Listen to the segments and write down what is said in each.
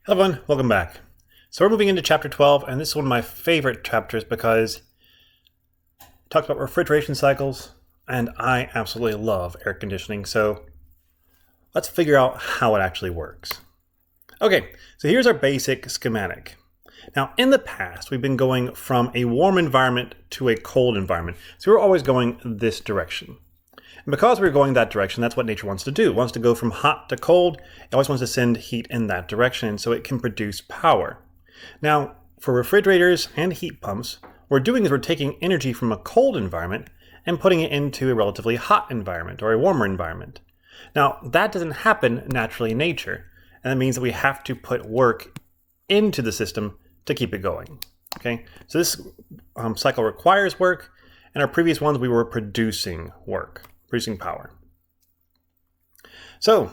Hello everyone, welcome back. So we're moving into chapter 12, and this is one of my favorite chapters because it talks about refrigeration cycles, and I absolutely love air conditioning, so let's figure out how it actually works. Okay, so here's our basic schematic. Now, in the past, we've been going from a warm environment to a cold environment, so we're always going this direction. And because we're going that direction, that's what nature wants to do. It wants to go from hot to cold. It always wants to send heat in that direction so it can produce power. Now, for refrigerators and heat pumps, what we're doing is we're taking energy from a cold environment and putting it into a relatively hot environment or a warmer environment. Now, that doesn't happen naturally in nature, and that means that we have to put work into the system to keep it going. Okay, so this cycle requires work, and our previous ones we were producing work. Producing power. So,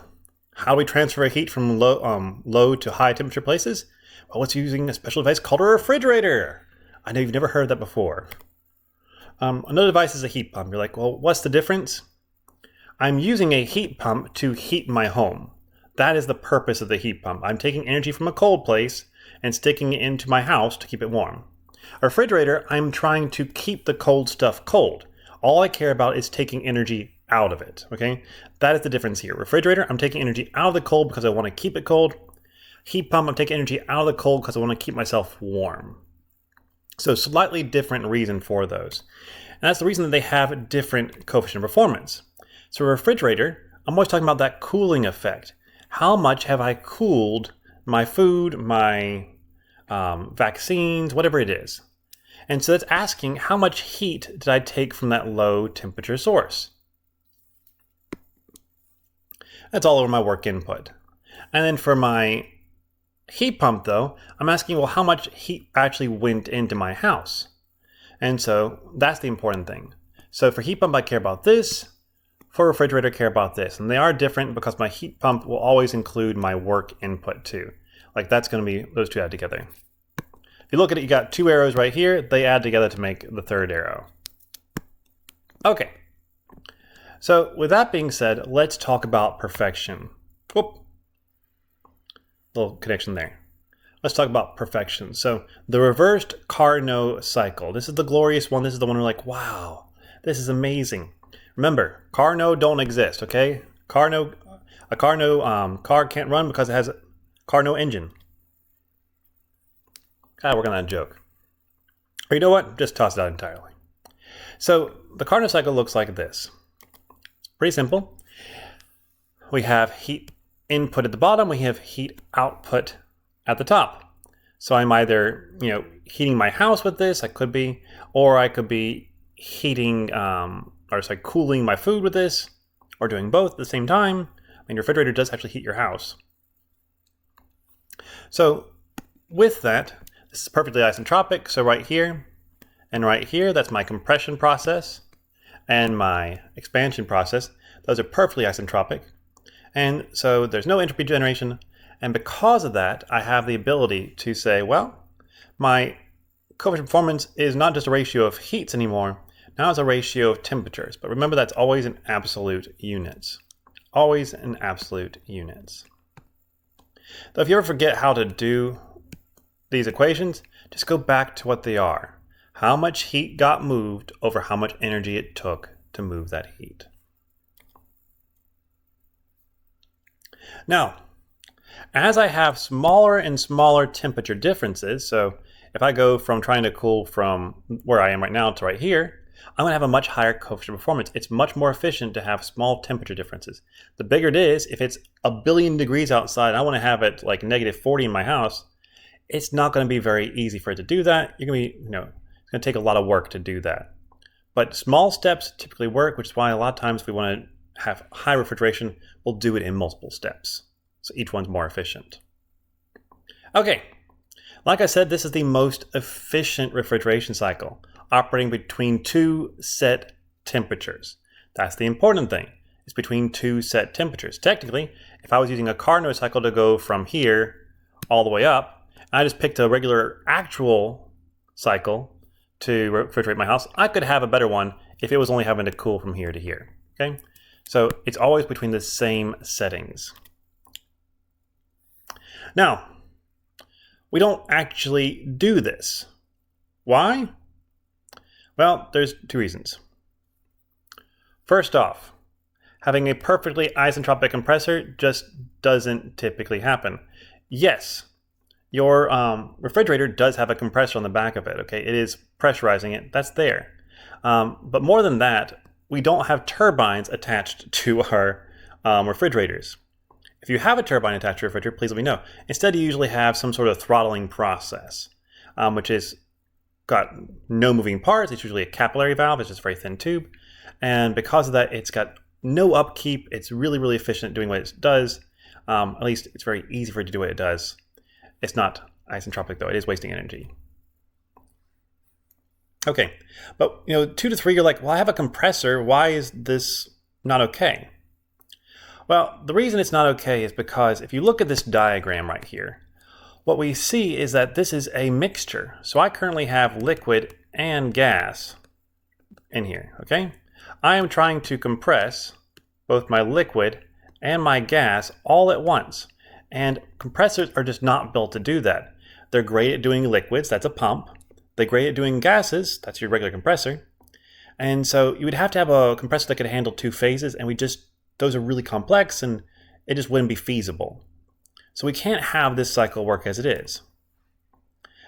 how do we transfer heat from low to high temperature places? Well, it's using a special device called a refrigerator. I know you've never heard of that before. Another device is a heat pump. You're like, well, what's the difference? I'm using a heat pump to heat my home. That is the purpose of the heat pump. I'm taking energy from a cold place and sticking it into my house to keep it warm. A refrigerator, I'm trying to keep the cold stuff cold. All I care about is taking energy out of it, okay? That is the difference here. Refrigerator, I'm taking energy out of the cold because I want to keep it cold. Heat pump, I'm taking energy out of the cold because I want to keep myself warm. So slightly different reason for those. And that's the reason that they have different coefficient of performance. So a refrigerator, I'm always talking about that cooling effect. How much have I cooled my food, my vaccines, whatever it is? And so that's asking how much heat did I take from that low temperature source? That's all over my work input. And then for my heat pump though, I'm asking, well, how much heat actually went into my house? And so that's the important thing. So for heat pump, I care about this. For refrigerator, I care about this. And they are different because my heat pump will always include my work input too. Like that's going to be those two add together. If you look at it, you got two arrows right here. They add together to make the third arrow. Okay. So with that being said, let's talk about perfection. Whoop. Little connection there. Let's talk about perfection. So the reversed Carnot cycle. This is the glorious one. This is the one we're like, wow, this is amazing. Remember, Carnot don't exist, okay? A Carnot car can't run because it has a Carnot engine. Gotta work on that joke. Or you know what? Just toss it out entirely. So the Carnot cycle looks like this. Pretty simple. We have heat input at the bottom. We have heat output at the top. So I'm either, heating my house with this. I could be, or I could be heating, cooling my food with this, or doing both at the same time. I mean, your refrigerator does actually heat your house. So with that, this is perfectly isentropic. So right here and right here, that's my compression process and my expansion process. Those are perfectly isentropic. And so there's no entropy generation. And because of that, I have the ability to say, well, my coefficient performance is not just a ratio of heats anymore. Now it's a ratio of temperatures. But remember, that's always in absolute units. Always in absolute units. Though if you ever forget how to do these equations, just go back to what they are. How much heat got moved over how much energy it took to move that heat. Now, as I have smaller and smaller temperature differences, so if I go from trying to cool from where I am right now to right here, I'm going to have a much higher coefficient of performance. It's much more efficient to have small temperature differences. The bigger it is, if it's 1 billion degrees outside, I want to have it like -40 in my house, it's not going to be very easy for it to do that. You're going to be, it's going to take a lot of work to do that. But small steps typically work, which is why a lot of times if we want to have high refrigeration, we'll do it in multiple steps. So each one's more efficient. Okay, like I said, this is the most efficient refrigeration cycle, operating between two set temperatures. That's the important thing. It's between two set temperatures. Technically, if I was using a Carnot cycle to go from here all the way up, I just picked a regular actual cycle to refrigerate my house, I could have a better one if it was only having to cool from here to here. Okay, so it's always between the same settings. Now, we don't actually do this. Why? Well, there's two reasons. First off, having a perfectly isentropic compressor just doesn't typically happen. Yes, your refrigerator does have a compressor on the back of it, okay? It is pressurizing it, that's there. But more than that, we don't have turbines attached to our refrigerators. If you have a turbine attached to your refrigerator, please let me know. Instead, you usually have some sort of throttling process, which is got no moving parts. It's usually a capillary valve. It's just a very thin tube. And because of that, it's got no upkeep. It's really, really efficient at doing what it does. At least it's very easy for it to do what it does. It's not isentropic, though. It is wasting energy. Okay, but 2 to 3, you're like, well, I have a compressor. Why is this not okay? Well, the reason it's not okay is because if you look at this diagram right here, what we see is that this is a mixture. So I currently have liquid and gas in here, okay? I am trying to compress both my liquid and my gas all at once. And compressors are just not built to do that. They're great at doing liquids, that's a pump. They're great at doing gases, that's your regular compressor. And so you would have to have a compressor that could handle 2 phases, and those are really complex and it just wouldn't be feasible. So we can't have this cycle work as it is.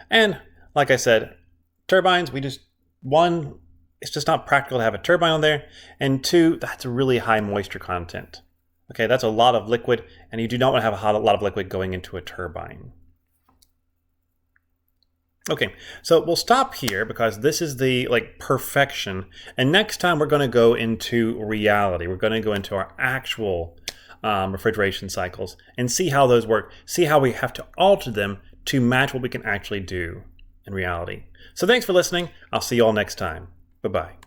And like I said, turbines, one, it's just not practical to have a turbine on there. And 2, that's a really high moisture content. Okay, that's a lot of liquid, and you do not want to have a lot of liquid going into a turbine. Okay, so we'll stop here because this is the perfection. And next time we're going to go into reality. We're going to go into our actual refrigeration cycles and see how those work, see how we have to alter them to match what we can actually do in reality. So thanks for listening. I'll see you all next time. Bye-bye.